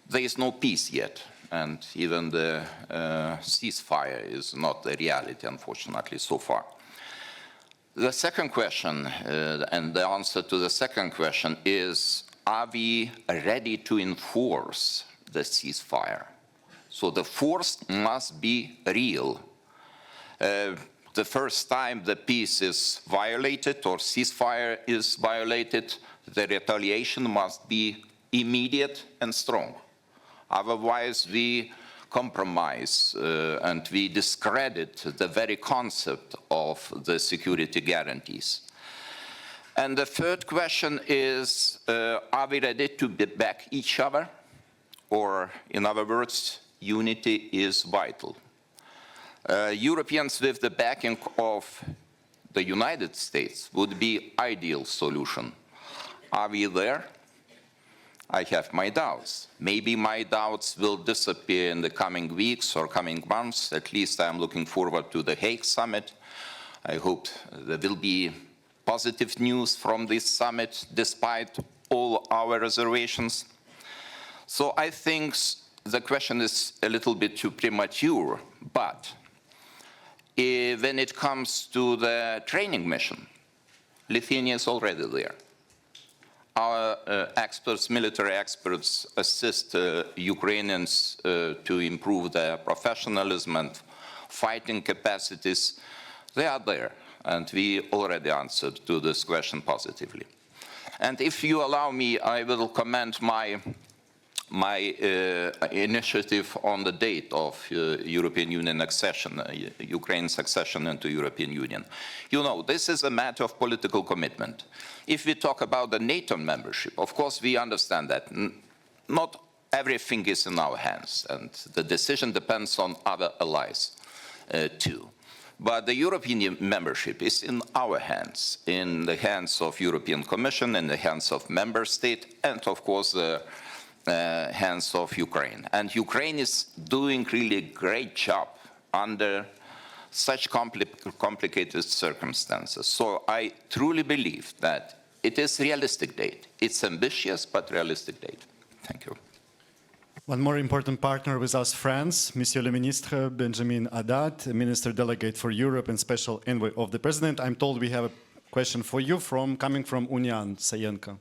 There is no peace yet, and even the ceasefire is not a reality, unfortunately, so far. The second question, and the answer to the second question is, are we ready to enforce the ceasefire? So the force must be real. The first time the peace is violated or ceasefire is violated, the retaliation must be immediate and strong. Otherwise, we compromise and we discredit the very concept of the security guarantees. And the third question is, are we ready to back each other? Or, in other words, unity is vital. Europeans with the backing of the United States would be ideal solution. Are we there? I have my doubts. Maybe my doubts will disappear in the coming weeks or coming months. At least I'm looking forward to the Hague summit. I hope there will be positive news from this summit, despite all our reservations. So I think the question is a little bit too premature, but when it comes to the training mission, Lithuania is already there. Our experts, military experts, assist Ukrainians to improve their professionalism and fighting capacities. They are there, and we already answered to this question positively. And if you allow me, I will comment my initiative on the date of European Union accession, Ukraine's accession into European Union. You know, this is a matter of political commitment. If we talk about the NATO membership, of course we understand that not everything is in our hands, and the decision depends on other allies too. But the European membership is in our hands, in the hands of European Commission, in the hands of member state, and of course the hands of Ukraine. And Ukraine is doing really a great job under such complicated circumstances. So I truly believe that it is a realistic date. It's ambitious, but realistic date. Thank you. One more important partner with us, France, Monsieur le Ministre Benjamin Haddad, Minister Delegate for Europe and Special Envoy of the President. I'm told we have a question for you coming from Union, Sayenka.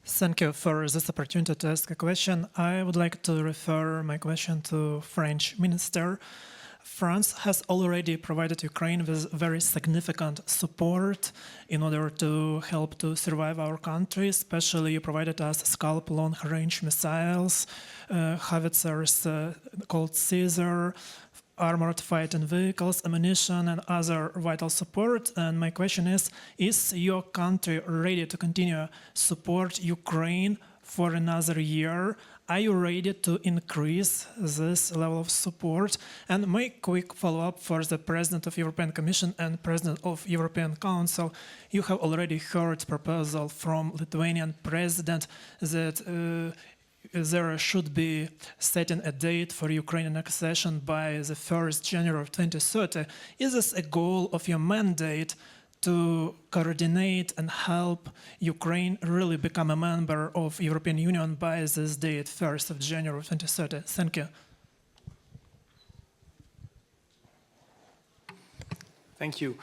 Thank you for this opportunity to ask a question. I would like to refer my question to French Minister. France has already provided Ukraine with very significant support in order to help to survive our country. Especially, you provided us Scalp long-range missiles, howitzers called Caesar, armored fighting vehicles, ammunition, and other vital support. And my question is your country ready to continue support Ukraine for another year? Are you ready to increase this level of support? And my quick follow-up for the President of European Commission and President of European Council. You have already heard proposal from Lithuanian President that there should be setting a date for Ukrainian accession by the 1st January of 2030. Is this a goal of your mandate to coordinate and help Ukraine really become a member of European Union by this date, 1st of January of 2030? Thank you. Thank you.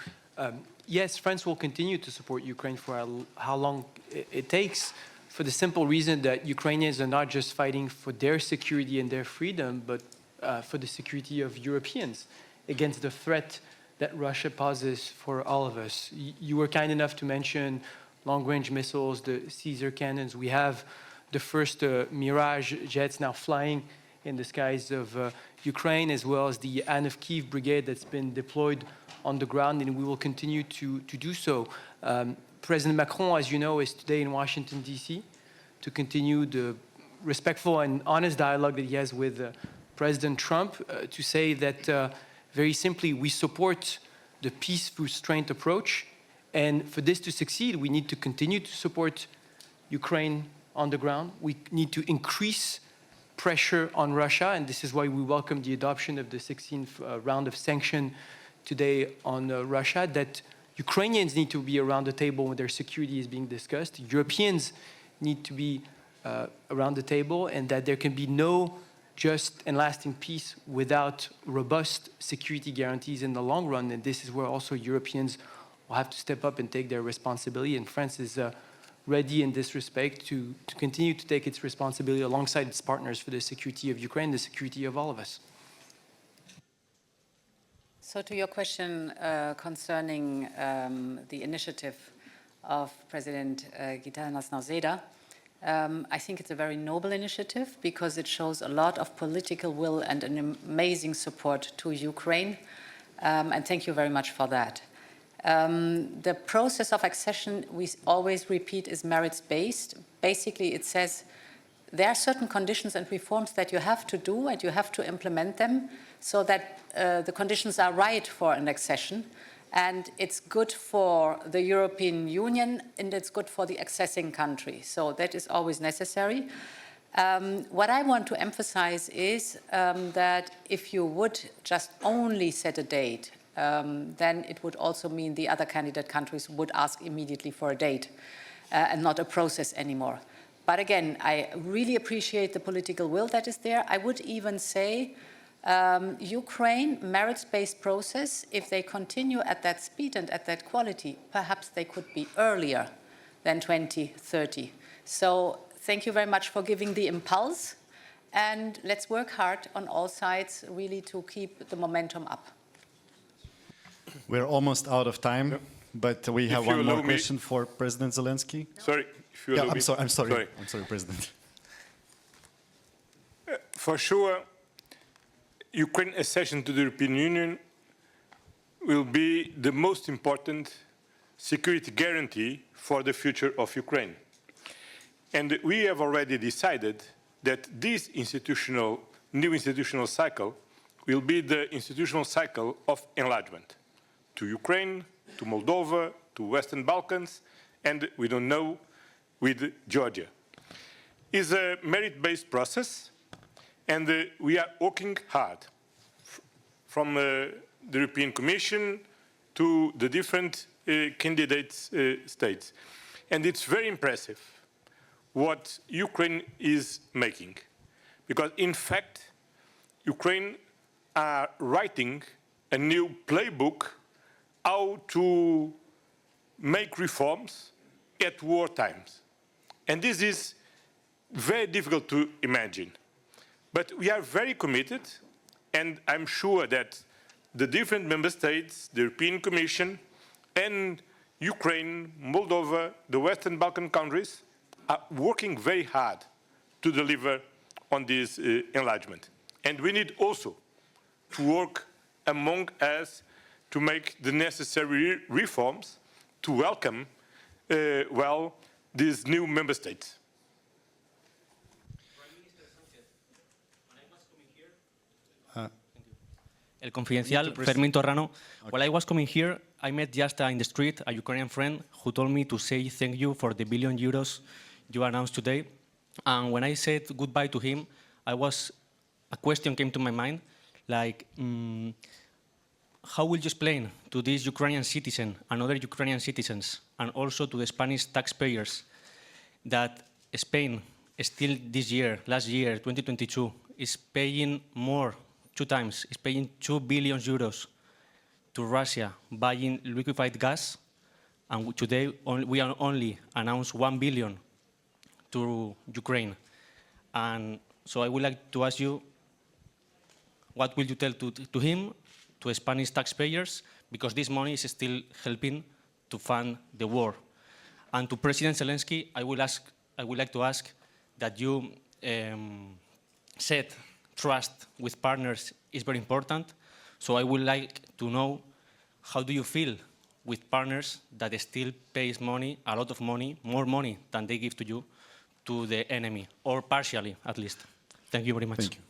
Yes, France will continue to support Ukraine for how long it takes, for the simple reason that Ukrainians are not just fighting for their security and their freedom, but for the security of Europeans against the threat that Russia poses for all of us. You were kind enough to mention long-range missiles, the Caesar cannons. We have the first Mirage jets now flying in the skies of Ukraine, as well as the Kyiv brigade that's been deployed on the ground, and we will continue to do so. President Macron, as you know, is today in Washington, D.C. to continue the respectful and honest dialogue that he has with President Trump, to say that very simply, we support the peace through strength approach. And for this to succeed, we need to continue to support Ukraine on the ground. We need to increase pressure on Russia. And this is why we welcome the adoption of the 16th round of sanctions today on Russia, that Ukrainians need to be around the table when their security is being discussed. Europeans need to be around the table, and that there can be no just and lasting peace without robust security guarantees in the long run. And this is where also Europeans will have to step up and take their responsibility. And France is ready in this respect to continue to take its responsibility alongside its partners for the security of Ukraine, the security of all of us. So to your question concerning the initiative of President Gitanas Nausėda, I think it's a very noble initiative because it shows a lot of political will and an amazing support to Ukraine. And thank you very much for that. The process of accession, we always repeat, is merits-based. Basically, it says there are certain conditions and reforms that you have to do, and you have to implement them so that the conditions are right for an accession. And it's good for the European Union, and it's good for the accessing country. So that is always necessary. What I want to emphasize is that if you would just only set a date, then it would also mean the other candidate countries would ask immediately for a date and not a process anymore. But again, I really appreciate the political will that is there. I would even say Ukraine, merits-based process, if they continue at that speed and at that quality, perhaps they could be earlier than 2030. So thank you very much for giving the impulse, and let's work hard on all sides really to keep the momentum up. We're almost out of time, but we have one more question for President Zelensky. Sorry, if you allow me. I'm sorry, President. For sure, Ukraine's accession to the European Union will be the most important security guarantee for the future of Ukraine. And we have already decided that this new institutional cycle will be the institutional cycle of enlargement to Ukraine, to Moldova, to Western Balkans, and we don't know, with Georgia. It's a merit-based process, and we are working hard from the European Commission to the different candidate states. And it's very impressive what Ukraine is making. Because in fact, Ukraine are writing a new playbook how to make reforms at war times. And this is very difficult to imagine. But we are very committed, and I'm sure that the different member states, the European Commission, and Ukraine, Moldova, the Western Balkan countries are working very hard to deliver on this enlargement. And we need also to work among us to make the necessary reforms to welcome, well, these new member states. El Confidencial, Fermín Torrano. Okay. While I was coming here, I met just in the street a Ukrainian friend who told me to say thank you for the €1 billion you announced today. And when I said goodbye to him, a question came to my mind, like, how will you explain to these Ukrainian citizens and other Ukrainian citizens, and also to the Spanish taxpayers, that Spain still this year, last year, 2022, is paying more, 2 times, is paying €2 billion to Russia buying liquefied gas, and today we are only announced 1 billion to Ukraine. And so I would like to ask you, what will you tell to him, to Spanish taxpayers, because this money is still helping to fund the war? And to President Zelensky, I would like to ask that you said trust with partners is very important. So I would like to know, how do you feel with partners that still pays money, a lot of money, more money than they give to you, to the enemy, or partially at least? Thank you very much. Thank you.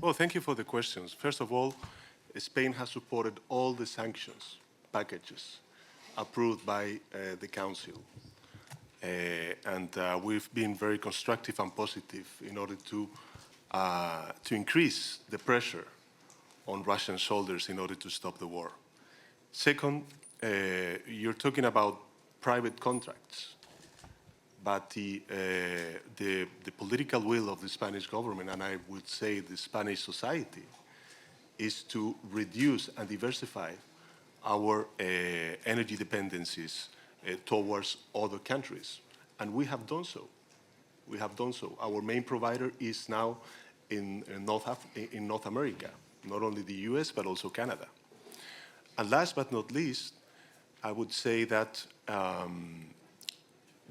Well, thank you for the questions. First of all, Spain has supported all the sanctions packages approved by the Council. And we've been very constructive and positive in order to increase the pressure on Russian shoulders in order to stop the war. Second, you're talking about private contracts, but the political will of the Spanish government, and I would say the Spanish society, is to reduce and diversify our energy dependencies towards other countries. And we have done so. We have done so. Our main provider is now in North America, not only the US, but also Canada. And last but not least, I would say that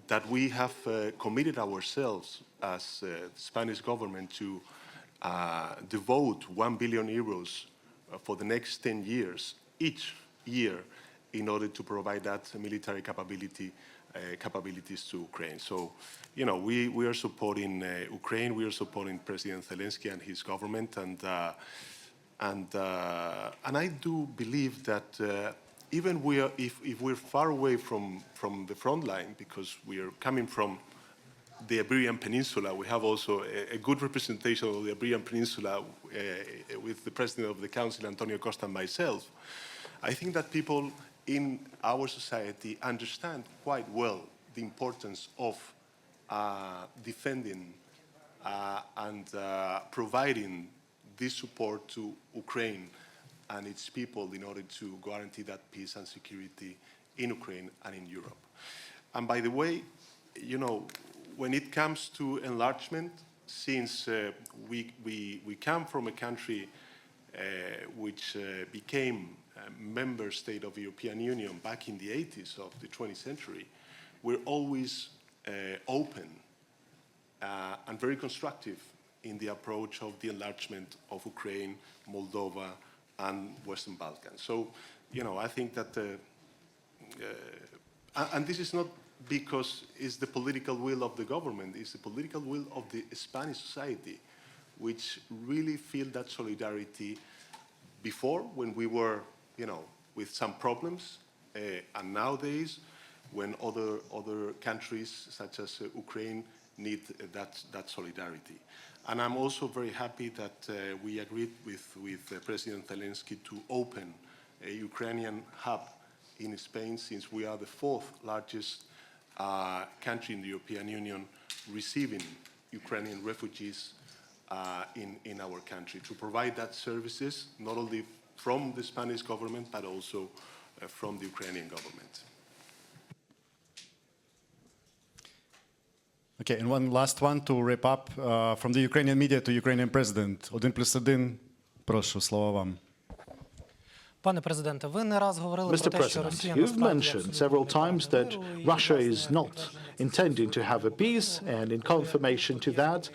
that we have committed ourselves as the Spanish government to devote €1 billion for the next 10 years, each year, in order to provide that military capabilities to Ukraine. So, you know, we are supporting Ukraine, we are supporting President Zelensky and his government, and I do believe that even if we're far away from the front line, because we are coming from the Iberian Peninsula, we have also a good representation of the Iberian Peninsula with the President of the Council, Antonio Costa, and myself. I think that people in our society understand quite well the importance of defending and providing this support to Ukraine and its people in order to guarantee that peace and security in Ukraine and in Europe. And by the way, you know, when it comes to enlargement, since we come from a country which became a member state of the European Union back in the 80s of the 20th century, we're always open and very constructive in the approach of the enlargement of Ukraine, Moldova, and Western Balkans. So, you know, I think that, and this is not because it's the political will of the government, it's the political will of the Spanish society, which really feel that solidarity before, when we were, you know, with some problems, and nowadays, when other countries, such as Ukraine, need that solidarity. And I'm also very happy that we agreed with President Zelensky to open a Ukrainian hub in Spain, since we are the fourth largest country in the European Union receiving Ukrainian refugees in our country, to provide that services, not only from the Spanish government, but also from the Ukrainian government. Okay, and one last one to wrap up from the Ukrainian media to Ukrainian president. 1+1, прошу, слово вам. Mr. President, you've mentioned several times that Russia is not intending to have a peace, and in confirmation to that,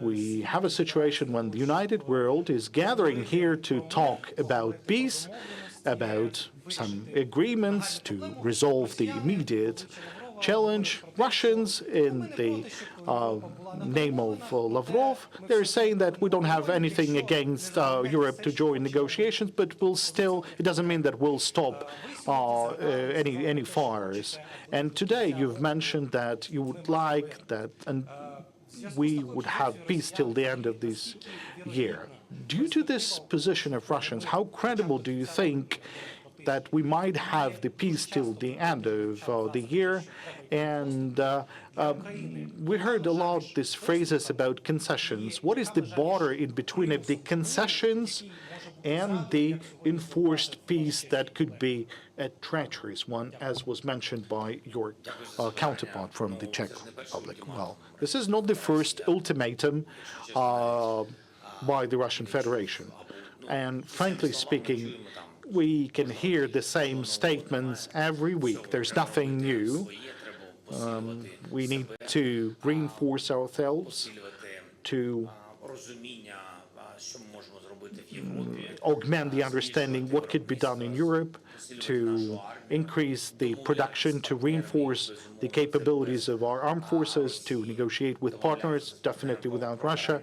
we have a situation when the United World is gathering here to talk about peace, about some agreements to resolve the immediate challenge. Russians, in the name of Lavrov, they're saying that we don't have anything against Europe to join negotiations, but we'll still, it doesn't mean that we'll stop any fires. And today you've mentioned that you would like that, and we would have peace till the end of this year. Due to this position of Russians, how credible do you think that we might have the peace till the end of the year? And we heard a lot these phrases about concessions. What is the border in between of the concessions and the enforced peace that could be a treacherous one, as was mentioned by your counterpart from the Czech Republic? Well, this is not the first ultimatum by the Russian Federation. And frankly speaking, we can hear the same statements every week. There's nothing new. We need to reinforce ourselves, to augment the understanding what could be done in Europe, to increase the production, to reinforce the capabilities of our armed forces, to negotiate with partners, definitely without Russia,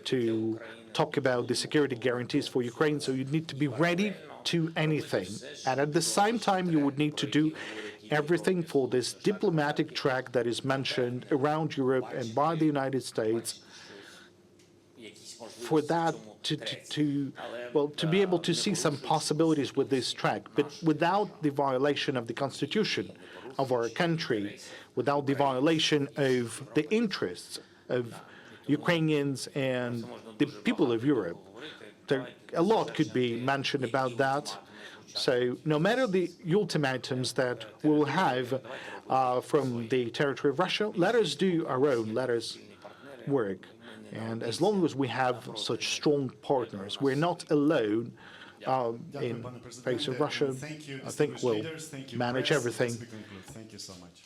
to talk about the security guarantees for Ukraine. So you need to be ready to anything. And at the same time, you would need to do everything for this diplomatic track that is mentioned around Europe and by the United States, for that to be able to see some possibilities with this track, but without the violation of the constitution of our country, without the violation of the interests of Ukrainians and the people of Europe. A lot could be mentioned about that. So no matter the ultimatums that we'll have from the territory of Russia, let us do our own, let us work. And as long as we have such strong partners, we're not alone in face of Russia. I think we'll manage everything. Thank you so much.